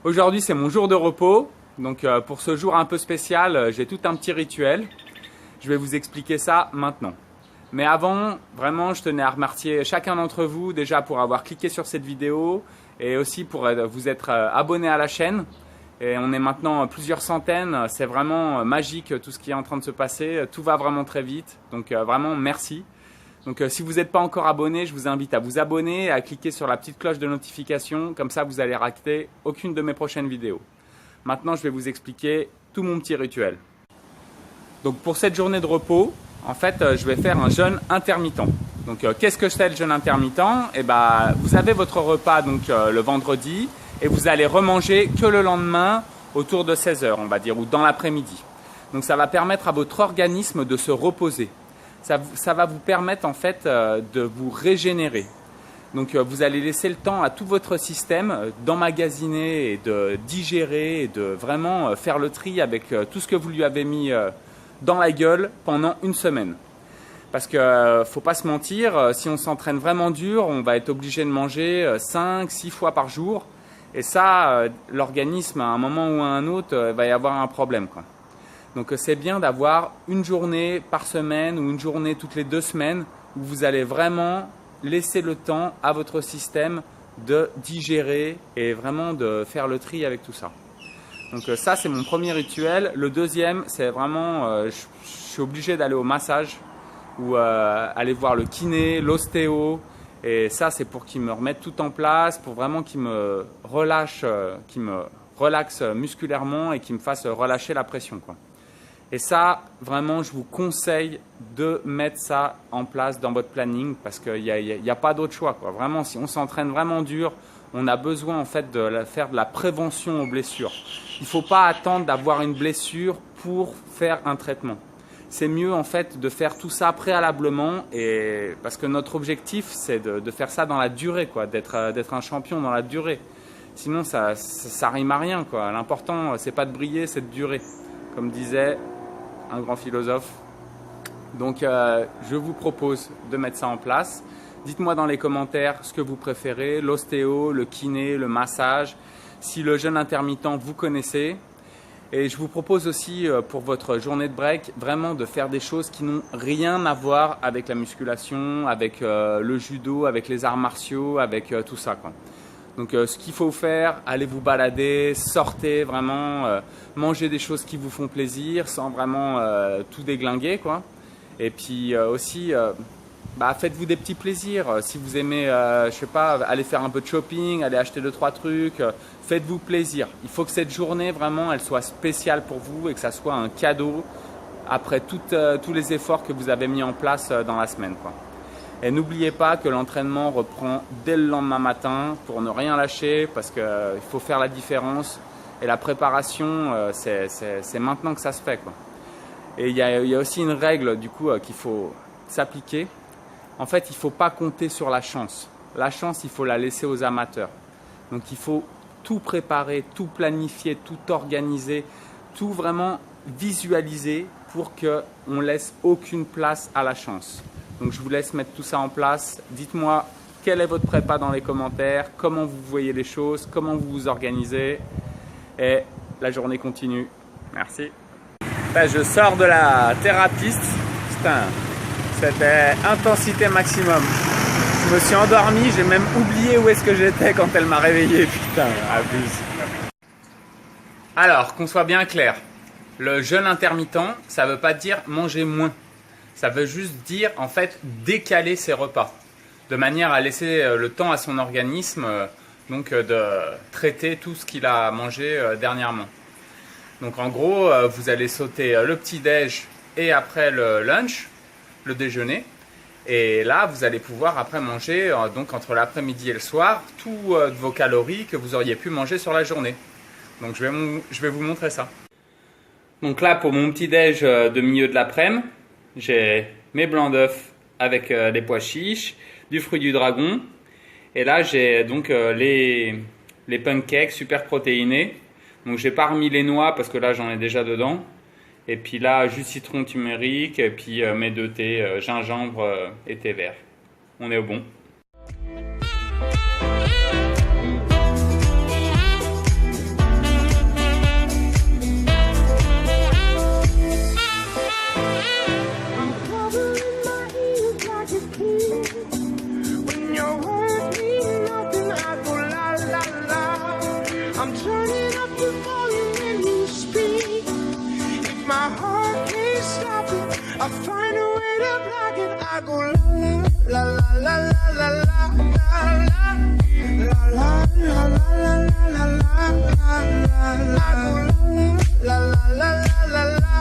Aujourd'hui, c'est mon jour de repos. Donc pour ce jour un peu spécial, j'ai tout un petit rituel. Je vais vous expliquer ça maintenant. Mais avant, vraiment, je tenais à remercier chacun d'entre vous déjà pour avoir cliqué sur cette vidéo et aussi pour vous être abonné à la chaîne. Et on est maintenant plusieurs centaines. C'est vraiment magique tout ce qui est en train de se passer. Tout va vraiment très vite. Donc vraiment, merci. Donc si vous n'êtes pas encore abonné, je vous invite à vous abonner et à cliquer sur la petite cloche de notification. Comme ça, vous allez rater aucune de mes prochaines vidéos. Maintenant, je vais vous expliquer tout mon petit rituel. Donc pour cette journée de repos, en fait, je vais faire un jeûne intermittent. Donc qu'est-ce que c'est le jeûne intermittent? Eh ben, vous avez votre repas donc le vendredi et vous allez remanger que le lendemain autour de 16 h, on va dire, ou dans l'après-midi. Donc ça va permettre à votre organisme de se reposer. Ça va vous permettre en fait de vous régénérer. Donc vous allez laisser le temps à tout votre système d'emmagasiner et de digérer et de vraiment faire le tri avec tout ce que vous lui avez mis dans la gueule pendant une semaine. Parce que faut pas se mentir, si on s'entraîne vraiment dur, on va être obligé de manger 5-6 fois par jour. Et ça, l'organisme, à un moment ou à un autre, va y avoir un problème, quoi. Donc c'est bien d'avoir une journée par semaine ou une journée toutes les 2 semaines où vous allez vraiment laisser le temps à votre système de digérer et vraiment de faire le tri avec tout ça. Donc ça, c'est mon premier rituel. Le deuxième, c'est vraiment, je suis obligé d'aller au massage ou aller voir le kiné, l'ostéo. Et ça, c'est pour qu'ils me remettent tout en place, pour vraiment qu'ils me relâchent, qu'ils me relaxent musculairement et qu'ils me fassent relâcher la pression, quoi. Et ça, vraiment, je vous conseille de mettre ça en place dans votre planning parce qu'il n'y a pas d'autre choix, quoi. Vraiment, si on s'entraîne vraiment dur, on a besoin en fait de faire de la prévention aux blessures. Il ne faut pas attendre d'avoir une blessure pour faire un traitement. C'est mieux en fait de faire tout ça préalablement et parce que notre objectif, c'est de faire ça dans la durée, quoi, d'être un champion dans la durée. Sinon, ça rime à rien, quoi. L'important, c'est pas de briller, c'est de durer, comme disait un grand philosophe. Donc je vous propose de mettre ça en place. Dites-moi dans les commentaires ce que vous préférez, l'ostéo, le kiné, le massage, si le jeûne intermittent vous connaissez. Et je vous propose aussi pour votre journée de break vraiment de faire des choses qui n'ont rien à voir avec la musculation, avec le judo, avec les arts martiaux, avec tout ça, quoi. Donc ce qu'il faut faire, allez vous balader, sortez vraiment, mangez des choses qui vous font plaisir sans vraiment tout déglinguer, quoi. Et puis aussi, faites-vous des petits plaisirs. Si vous aimez, je sais pas, aller faire un peu de shopping, aller acheter 2-3 trucs, faites-vous plaisir. Il faut que cette journée vraiment, elle soit spéciale pour vous et que ça soit un cadeau après tous les efforts que vous avez mis en place dans la semaine, quoi. Et n'oubliez pas que l'entraînement reprend dès le lendemain matin pour ne rien lâcher parce qu'il faut faire la différence. Et la préparation, c'est maintenant que ça se fait, quoi. Et il y a aussi une règle du coup qu'il faut s'appliquer. En fait, il ne faut pas compter sur la chance. La chance, il faut la laisser aux amateurs. Donc il faut tout préparer, tout planifier, tout organiser, tout vraiment visualiser pour qu'on ne laisse aucune place à la chance. Donc je vous laisse mettre tout ça en place. Dites-moi quel est votre prépa dans les commentaires, comment vous voyez les choses, comment vous vous organisez. Et la journée continue. Merci. Là, je sors de la thérapeute. Putain, c'était intensité maximum. Je me suis endormi, j'ai même oublié où est-ce que j'étais quand elle m'a réveillé. Putain, abuse. Alors, qu'on soit bien clair, le jeûne intermittent, ça ne veut pas dire manger moins. Ça veut juste dire, en fait, décaler ses repas, de manière à laisser le temps à son organisme donc, de traiter tout ce qu'il a mangé dernièrement. Donc en gros, vous allez sauter le petit-déj et après le lunch, le déjeuner. Et là, vous allez pouvoir après manger, donc entre l'après-midi et le soir, toutes vos calories que vous auriez pu manger sur la journée. Donc je vais vous montrer ça. Donc là, pour mon petit-déj de milieu de l'après-midi, j'ai mes blancs d'œufs avec des pois chiches, du fruit du dragon. Et là, j'ai donc les pancakes super protéinés. Donc, j'ai pas remis les noix parce que là, j'en ai déjà dedans. Et puis là, jus de citron turmeric. Et puis mes 2 thés, gingembre et thé vert. On est au bon. I'm turning up the volume when you speak. If my heart can't stop it, I'll find a way to block it. I go la la la la la la la la la la la la la la la la. I go la la la la la la la la.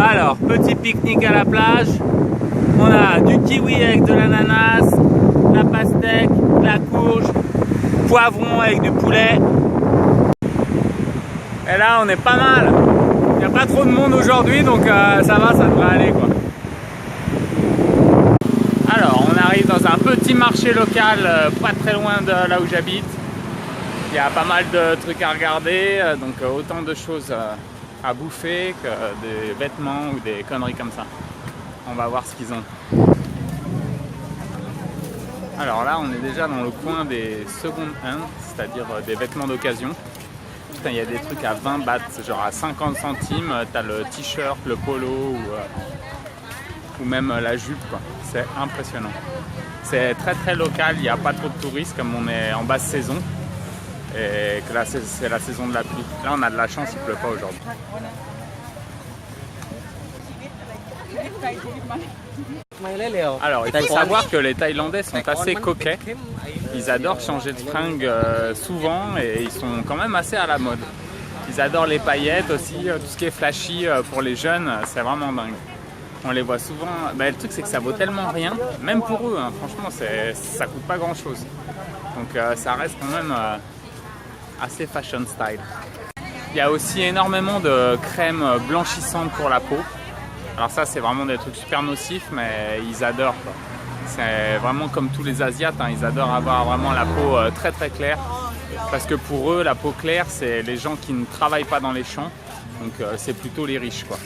Alors, petit pique-nique à la plage. On a du kiwi avec de l'ananas, de la pastèque, de la courge, poivron avec du poulet. Et là, on est pas mal. Il n'y a pas trop de monde aujourd'hui, donc ça va, ça devrait aller quoi. Alors, on arrive dans un petit marché local, pas très loin de là où j'habite. Il y a pas mal de trucs à regarder, donc autant de choses à bouffer que des vêtements ou des conneries comme ça. On va voir ce qu'ils ont. Alors là, on est déjà dans le coin des second hand, c'est-à-dire des vêtements d'occasion. Putain, il y a des trucs à 20 bahts, genre à 50 centimes, t'as le t-shirt, le polo ou même la jupe, quoi. C'est impressionnant. C'est très très local, il n'y a pas trop de touristes comme on est en basse saison. Et que là c'est la saison de la pluie. Là on a de la chance, il ne pleut pas aujourd'hui. Alors il faut savoir que les Thaïlandais sont assez coquets. Ils adorent changer de fringues souvent et ils sont quand même assez à la mode. Ils adorent les paillettes aussi, tout ce qui est flashy pour les jeunes, c'est vraiment dingue. On les voit souvent, le truc c'est que ça vaut tellement rien, même pour eux, hein. Franchement ça coûte pas grand chose. Donc ça reste quand même assez fashion style. Il y a aussi énormément de crèmes blanchissantes pour la peau. Alors ça c'est vraiment des trucs super nocifs mais ils adorent quoi. C'est vraiment comme tous les Asiates, hein, ils adorent avoir vraiment la peau très très claire. Parce que pour eux la peau claire c'est les gens qui ne travaillent pas dans les champs. Donc c'est plutôt les riches quoi.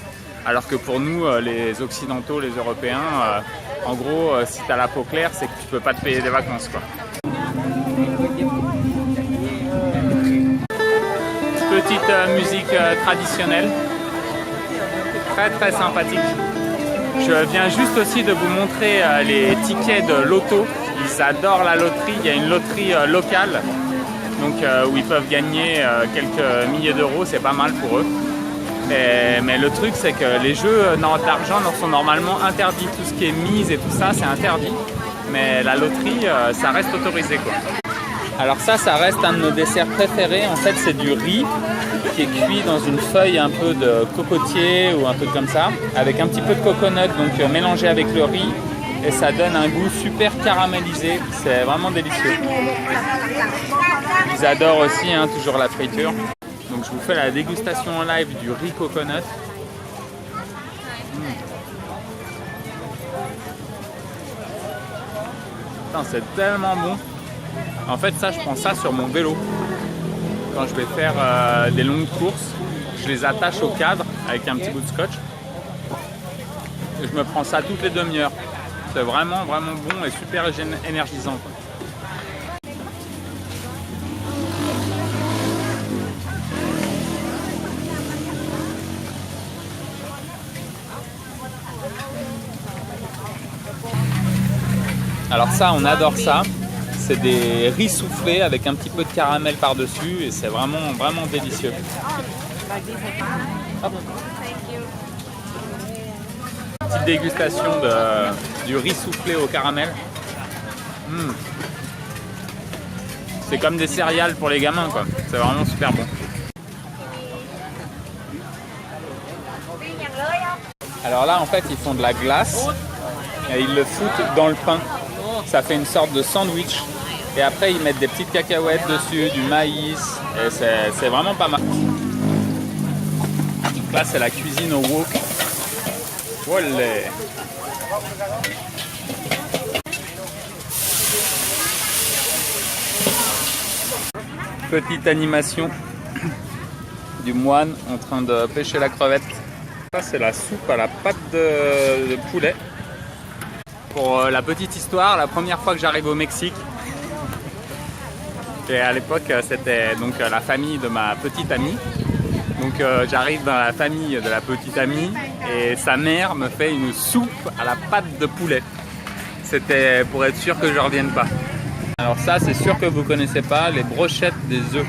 Alors que pour nous les occidentaux, les européens, en gros si tu as la peau claire c'est que tu peux pas te payer des vacances quoi. Petite musique traditionnelle, très très sympathique. Je viens juste aussi de vous montrer les tickets de loto. Ils adorent la loterie, il y a une loterie locale donc, où ils peuvent gagner quelques milliers d'euros, c'est pas mal pour eux. Mais le truc c'est que les jeux d'argent sont normalement interdits, tout ce qui est mise et tout ça c'est interdit. Mais la loterie ça reste autorisé quoi. Alors ça reste un de nos desserts préférés. En fait, c'est du riz qui est cuit dans une feuille un peu de cocotier ou un truc comme ça, avec un petit peu de coconut, donc mélangé avec le riz, et ça donne un goût super caramélisé. C'est vraiment délicieux. Ils adorent aussi, hein, toujours la friture. Donc je vous fais la dégustation en live du riz coconut. C'est tellement bon. En fait ça je prends ça sur mon vélo. Quand je vais faire des longues courses, je les attache au cadre avec un petit bout de scotch. Et je me prends ça toutes les demi-heures. C'est vraiment vraiment bon et super énergisant quoi. Alors ça, on adore ça. C'est des riz soufflés avec un petit peu de caramel par-dessus et c'est vraiment, vraiment délicieux. Hop. Petite dégustation du riz soufflé au caramel. C'est comme des céréales pour les gamins, quoi. C'est vraiment super bon. Alors là, en fait, ils font de la glace et ils le foutent dans le pain. Ça fait une sorte de sandwich. Et après, ils mettent des petites cacahuètes dessus, du maïs. Et c'est vraiment pas mal. Donc là, c'est la cuisine au wok. Olé. Petite animation du moine en train de pêcher la crevette. Ça, c'est la soupe à la pâte de poulet. Pour la petite histoire, la première fois que j'arrive au Mexique, et à l'époque c'était donc la famille de ma petite amie. Donc j'arrive dans la famille de la petite amie et sa mère me fait une soupe à la pâte de poulet. C'était pour être sûr que je revienne pas. Alors ça, c'est sûr que vous connaissez pas, les brochettes des œufs.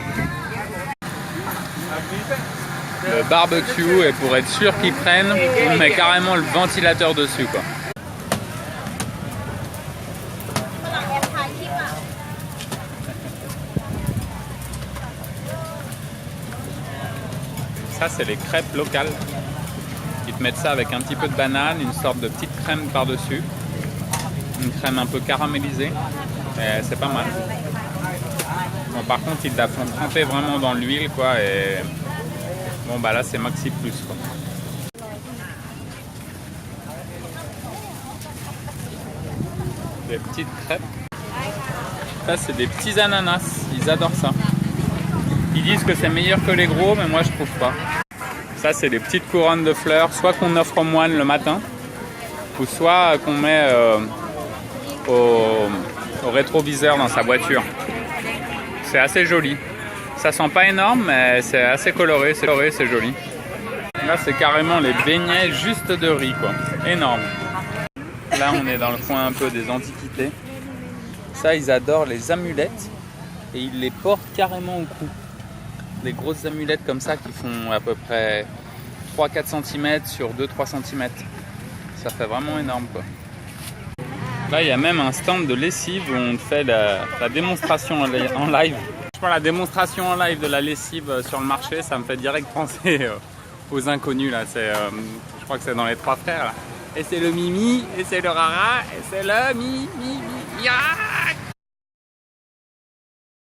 Le barbecue, et pour être sûr qu'ils prennent, on met carrément le ventilateur dessus, quoi. Ça, c'est les crêpes locales. Ils te mettent ça avec un petit peu de banane, une sorte de petite crème par-dessus. Une crème un peu caramélisée. Et c'est pas mal. Bon, par contre, ils la font tremper vraiment dans l'huile, quoi. Et bon, bah là, c'est maxi plus, quoi. Des petites crêpes. Ça, c'est des petits ananas. Ils adorent ça. Ils disent que c'est meilleur que les gros, mais moi, je trouve pas. Ça, c'est des petites couronnes de fleurs, soit qu'on offre aux moines le matin, ou soit qu'on met au rétroviseur dans sa voiture. C'est assez joli. Ça sent pas énorme, mais c'est assez coloré, c'est joli. Là, c'est carrément les beignets juste de riz, quoi. Énorme. Là, on est dans le coin un peu des antiquités. Ça, ils adorent les amulettes et ils les portent carrément au cou. Des grosses amulettes comme ça qui font à peu près 3-4 cm sur 2-3 cm. Ça fait vraiment énorme, quoi. Là, il y a même un stand de lessive où on fait la démonstration en live. Je prends la démonstration en live de la lessive sur le marché, ça me fait direct penser aux inconnus, là. Je crois que c'est dans les trois frères, là. Et c'est le Mimi, et c'est le Rara, et c'est le Miracle.